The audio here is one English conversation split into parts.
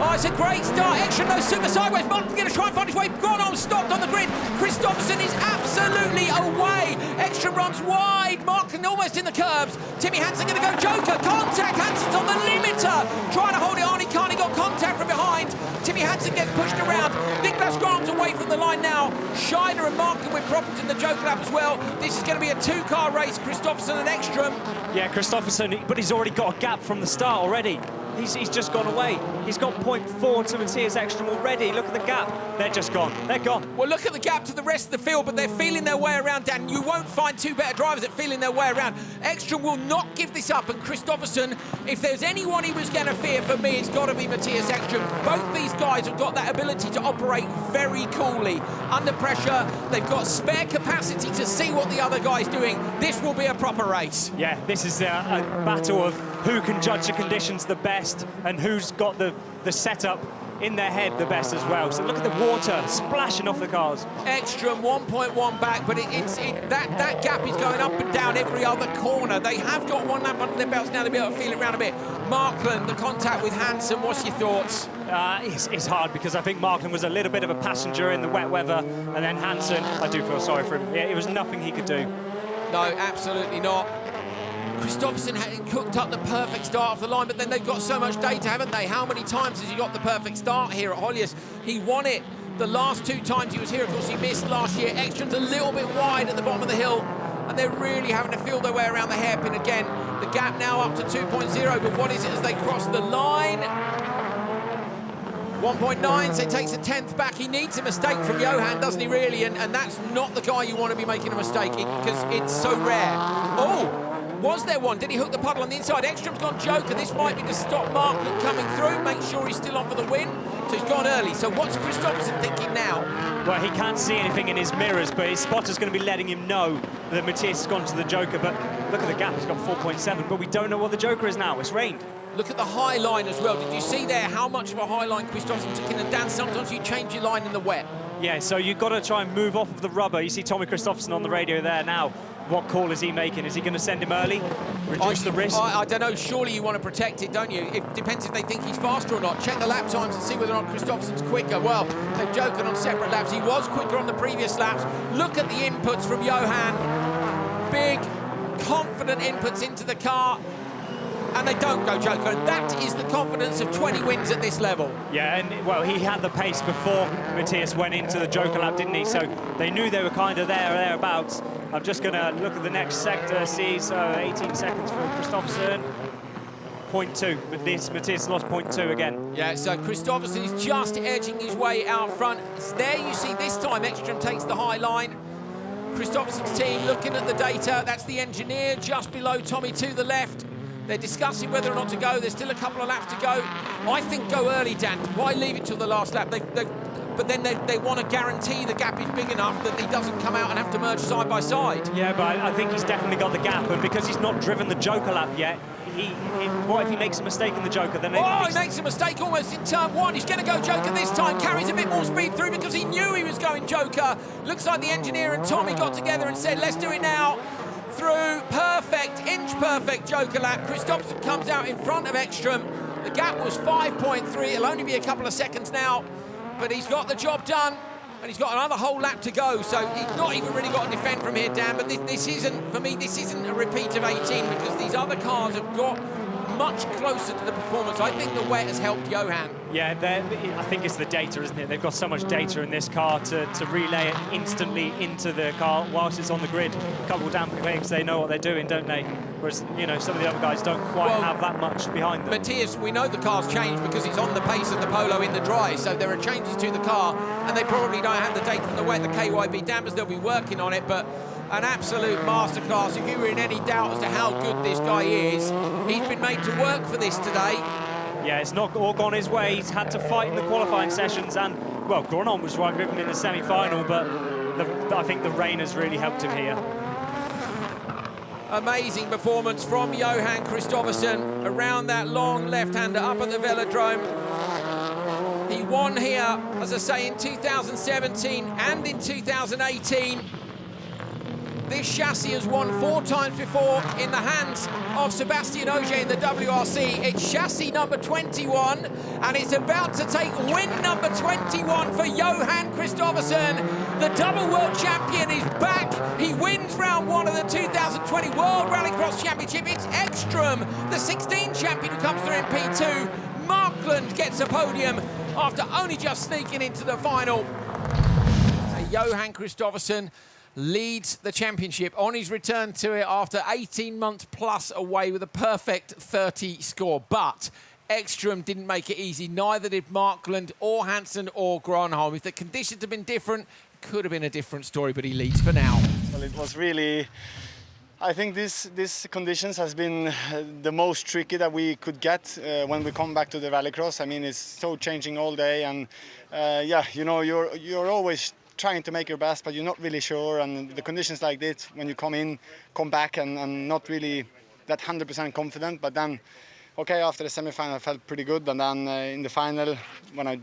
Oh, it's a great start. Ekstrom goes super sideways. Martin's going to try and find his way. Gronholm stopped on the grid. Kristoffersson is absolutely away. Ekstrom runs wide. Martin almost in the curbs. Timmy Hansen going to go Joker. Contact. Hansen's on the limiter. Trying to hold it on. He can't. He got contact from behind. Timmy Hansen gets pushed around. Niklas Gronholm's away from the line now. Scheiner and Martin with problems in the Joker lap as well. This is going to be a two-car race. Kristoffersson and Ekstrom. Yeah, Kristoffersson, but he's already got a gap from the start already. He's just gone away. He's got 0.4 to Matthias Ekstrom already. Look at the gap. They're just gone. They're gone. Well, look at the gap to the rest of the field, but they're feeling their way around, Dan. You won't find two better drivers at feeling their way around. Ekstrom will not give this up, and Kristoffersson, if there's anyone he was going to fear, for me, it's got to be Matthias Ekstrom. Both these guys have got that ability to operate very coolly. Under pressure, they've got spare capacity to see what the other guy's doing. This will be a proper race. Yeah, this is a battle of who can judge the conditions the best and who's got the setup in their head the best as well. So look at the water splashing off the cars. Ekstrom 1.1 back, but that gap is going up and down every other corner. They have got one lap under their belts now to be able to feel it around a bit. Markland, the contact with Hansen, what's your thoughts? It's hard because I think Markland was a little bit of a passenger in the wet weather, and then Hansen, I do feel sorry for him. Yeah, it was nothing he could do. No, absolutely not. Kristoffersson had cooked up the perfect start off the line, but then they've got so much data, haven't they? How many times has he got the perfect start here at Höljes? He won it the last two times he was here. Of course, he missed last year. Ekstrom's a little bit wide at the bottom of the hill, and they're really having to feel their way around the hairpin again. The gap now up to 2.0, but what is it as they cross the line? 1.9, so he takes a 10th back. He needs a mistake from Johan, doesn't he, really? And that's not the guy you want to be making a mistake because it's so rare. Oh! Was there one? Did he hook the puddle on the inside? Ekstrom's gone Joker. This might be to stop Markland coming through, make sure he's still on for the win. So he's gone early. So what's Kristoffersson thinking now? Well, he can't see anything in his mirrors, but his spotter's going to be letting him know that Matthias has gone to the Joker. But look at the gap, he's got 4.7, but we don't know what the Joker is now. It's rained. Look at the high line as well. Did you see there how much of a high line Kristoffersson took in? And Dan, sometimes you change your line in the wet. Yeah, so you've got to try and move off of the rubber. You see Tommy Kristoffersson on the radio there now. What call is he making? Is he going to send him early? Reduce the risk? I don't know. Surely you want to protect it, don't you? It depends if they think he's faster or not. Check the lap times and see whether or not Kristoffersson's quicker. Well, they've joked on separate laps. He was quicker on the previous laps. Look at the inputs from Johan. Big, confident inputs into the car. And they don't go Joker, and that is the confidence of 20 wins at this level. Yeah, and well, he had the pace before Matthias went into the Joker lap, didn't he? So they knew they were kind of there or thereabouts. I'm just going to look at the next sector, see, so 18 seconds for Kristoffersson. 0.2, but this Matthias lost 0.2 again. Yeah, so Kristoffersson is just edging his way out front. It's there you see this time Ekstrom takes the high line. Kristoffersson's team looking at the data. That's the engineer just below Tommy to the left. They're discussing whether or not to go. There's still a couple of laps to go. I think go early, Dan. Why leave it till the last lap? But then they want to guarantee the gap is big enough that he doesn't come out and have to merge side by side. Yeah, but I think he's definitely got the gap, and because he's not driven the Joker lap yet, what if he makes a mistake in the Joker? Then he makes a mistake almost in turn one. He's going to go Joker this time. Carries a bit more speed through because he knew he was going Joker. Looks like the engineer and Tommy got together and said, let's do it now. Through, perfect, inch perfect Joker lap. Kristoffersson comes out in front of Ekstrom. The gap was 5.3. It'll only be a couple of seconds now, but he's got the job done, and he's got another whole lap to go. So he's not even really got to defend from here, Dan. But this isn't, for me, this isn't a repeat of 18 because these other cars have got much closer to the performance. I think the wet has helped Johan. Yeah, I think it's the data, isn't it? They've got so much data in this car to relay it instantly into the car whilst it's on the grid. A couple of damn pigs, they know what they're doing, don't they? Whereas, you know, some of the other guys don't quite have that much behind them. Matthias, we know the car's changed because it's on the pace of the Polo in the dry, so there are changes to the car, and they probably don't have the data from the wet, the KYB dampers. They'll be working on it, but an absolute masterclass. If you were in any doubt as to how good this guy is, he's been made to work for this today. Yeah, it's not all gone his way. He's had to fight in the qualifying sessions, and, well, Gronholm was right with him in the semi-final, but I think the rain has really helped him here. Amazing performance from Johan Kristoffersson around that long left-hander up at the velodrome. He won here, as I say, in 2017 and in 2018. this chassis has won 4 times before in the hands of Sebastian Höljes in the WRC. It's chassis number 21, and it's about to take win number 21 for Johan Kristoffersson. The double world champion is back. He wins round 1 of the 2020 World Rallycross Championship. It's Ekström, the 16 champion, who comes through in P2. Markland gets a podium after only just sneaking into the final. Johan Kristoffersson leads the championship on his return to it after 18 months plus away with a perfect 30 score. But Ekström didn't make it easy, neither did Markland or Hansen or Granholm. If the conditions had been different, it could have been a different story, but he leads for now. Well, it was really, I think this conditions has been the most tricky that we could get when we come back to the rallycross. I mean, it's so changing all day, and yeah, you know, you're always trying to make your best, but you're not really sure. And the conditions like this, when you come back and not really that 100% confident. But then, okay, after the semi-final, I felt pretty good, and then in the final, when I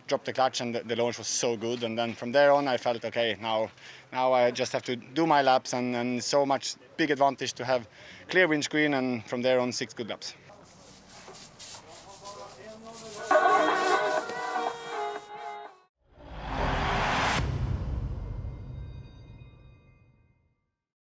dropped the clutch and the launch was so good, and then from there on I felt okay, now I just have to do my laps, and so much big advantage to have clear windscreen, and from there on 6 good laps.